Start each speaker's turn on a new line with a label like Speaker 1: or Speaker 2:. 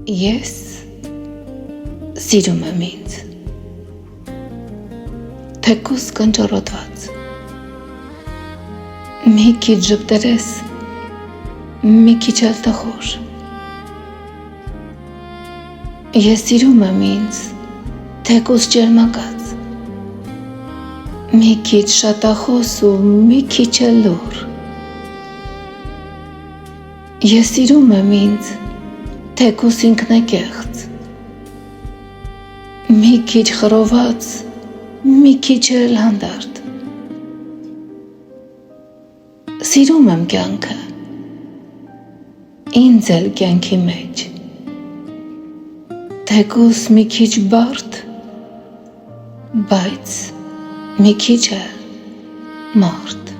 Speaker 1: Ես սիրում եմ ինձ, թեկուզ կնճռոտված, մի քիչ ժպտերես, մի քիչ էլ տխուր։ Ես սիրում եմ ինձ, թեկուզ ճերմակած, մի քիչ շատախոս ու մի քիչ էլ լուռ։ Ես սիրում եմ ինձ, թեկուզ ինքնակեղծ, մի քիչ խռոված, մի քիչ էլ հանդարտ։ Սիրում եմ կյանքը, ինձ էլ կյանքի մեջ, թեկուզ մի քիչ բարդ, բայց մի քիչ էլ մարդ։